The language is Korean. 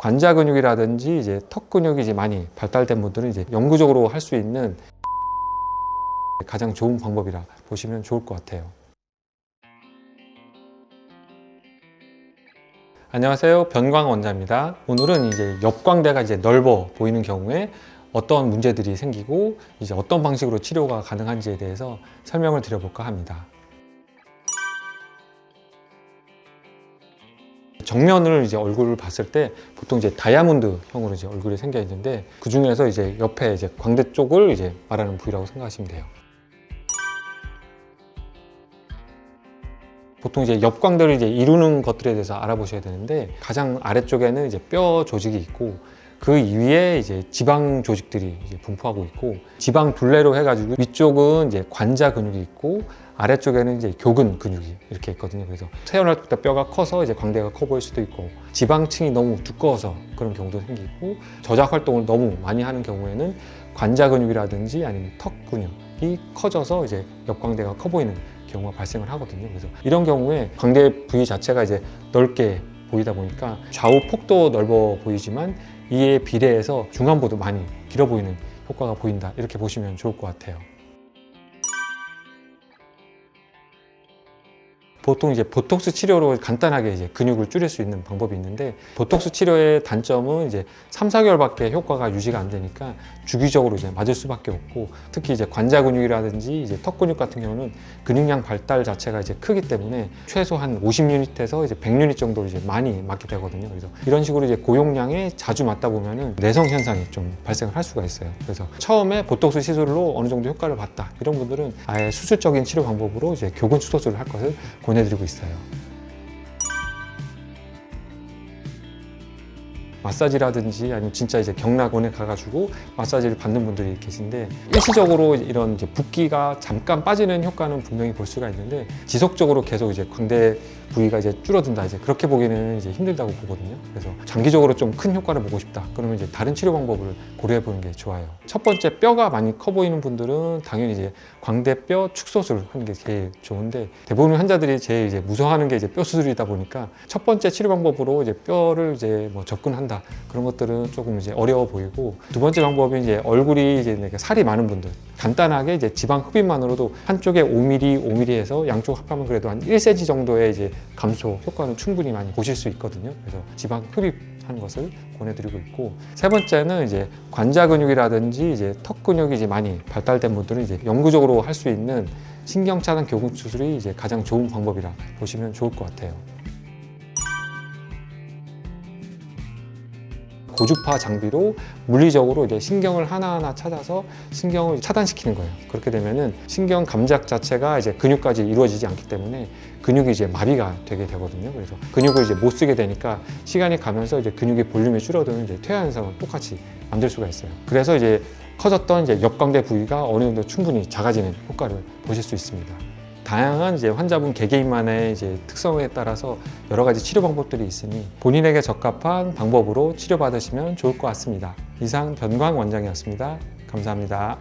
관자 근육이라든지 이제 턱 근육이 이제 많이 발달된 분들은 이제 영구적으로 할 수 있는 가장 좋은 방법이라 보시면 좋을 것 같아요. 안녕하세요. 변광 원장입니다. 오늘은 이제 옆광대가 이제 넓어 보이는 경우에 어떤 문제들이 생기고 이제 어떤 방식으로 치료가 가능한지에 대해서 설명을 드려볼까 합니다. 정면을 이제 얼굴을 봤을 때 보통 이제 다이아몬드형으로 이제 얼굴이 생겨 있는데 그 중에서 이제 옆에 이제 광대 쪽을 이제 말하는 부위라고 생각하시면 돼요. 보통 이제 옆광대를 이제 이루는 것들에 대해서 알아보셔야 되는데 가장 아래쪽에는 이제 뼈 조직이 있고 그 위에 이제 지방 조직들이 이제 분포하고 있고 지방 둘레로 해가지고 위쪽은 이제 관자 근육이 있고 아래쪽에는 이제 교근 근육이 이렇게 있거든요. 그래서 태어날 때 뼈가 커서 이제 광대가 커 보일 수도 있고 지방층이 너무 두꺼워서 그런 경우도 생기고 저작 활동을 너무 많이 하는 경우에는 관자 근육이라든지 아니면 턱 근육이 커져서 이제 옆광대가 커 보이는 경우가 발생을 하거든요. 그래서 이런 경우에 광대 부위 자체가 이제 넓게 보이다 보니까 좌우 폭도 넓어 보이지만 이에 비례해서 중안부도 많이 길어 보이는 효과가 보인다. 이렇게 보시면 좋을 것 같아요. 보통 이제 보톡스 치료로 간단하게 이제 근육을 줄일 수 있는 방법이 있는데 보톡스 치료의 단점은 이제 3, 4개월밖에 효과가 유지가 안 되니까 주기적으로 이제 맞을 수밖에 없고 특히 이제 관자 근육이라든지 이제 턱 근육 같은 경우는 근육량 발달 자체가 이제 크기 때문에 최소 한 50유닛에서 이제 100유닛 정도로 이제 많이 맞게 되거든요. 그래서 이런 식으로 이제 고용량에 자주 맞다 보면은 내성 현상이 좀 발생을 할 수가 있어요. 그래서 처음에 보톡스 시술로 어느 정도 효과를 봤다 이런 분들은 아예 수술적인 치료 방법으로 이제 교근 축소술을 할 것을 권해드리고 있어요. 마사지라든지 아니면 진짜 이제 경락원에 가가지고 마사지를 받는 분들이 계신데 일시적으로 이런 이제 붓기가 잠깐 빠지는 효과는 분명히 볼 수가 있는데 지속적으로 계속 이제 광대 부위가 이제 줄어든다 이제 그렇게 보기는 이제 힘들다고 보거든요. 그래서 장기적으로 좀 큰 효과를 보고 싶다. 그러면 이제 다른 치료 방법을 고려해 보는 게 좋아요. 첫 번째 뼈가 많이 커 보이는 분들은 당연히 이제 광대뼈 축소술 하는 게 제일 좋은데 대부분 환자들이 제일 이제 무서워하는 게 이제 뼈 수술이다 보니까 첫 번째 치료 방법으로 이제 뼈를 이제 뭐 접근한다. 그런 것들은 조금 이제 어려워 보이고 두 번째 방법은 이제 얼굴이 이제 살이 많은 분들 간단하게 이제 지방 흡입만으로도 한쪽에 5mm, 5mm에서 양쪽 합하면 그래도 한 1cm 정도의 이제 감소 효과는 충분히 많이 보실 수 있거든요. 그래서 지방 흡입하는 것을 권해드리고 있고 세 번째는 이제 관자 근육이라든지 이제 턱 근육이 이제 많이 발달된 분들은 이제 영구적으로 할 수 있는 신경 차단 교근 수술이 이제 가장 좋은 방법이라 보시면 좋을 것 같아요. 고주파 장비로 물리적으로 이제 신경을 하나하나 찾아서 신경을 차단시키는 거예요. 그렇게 되면은 신경 감작 자체가 이제 근육까지 이루어지지 않기 때문에 근육이 이제 마비가 되게 되거든요. 그래서 근육을 이제 못 쓰게 되니까 시간이 가면서 이제 근육의 볼륨이 줄어드는 이제 퇴화 현상을 똑같이 만들 수가 있어요. 그래서 이제 커졌던 이제 옆광대 부위가 어느 정도 충분히 작아지는 효과를 보실 수 있습니다. 다양한 이제 환자분 개개인만의 이제 특성에 따라서 여러 가지 치료 방법들이 있으니 본인에게 적합한 방법으로 치료받으시면 좋을 것 같습니다. 이상 변광 원장이었습니다. 감사합니다.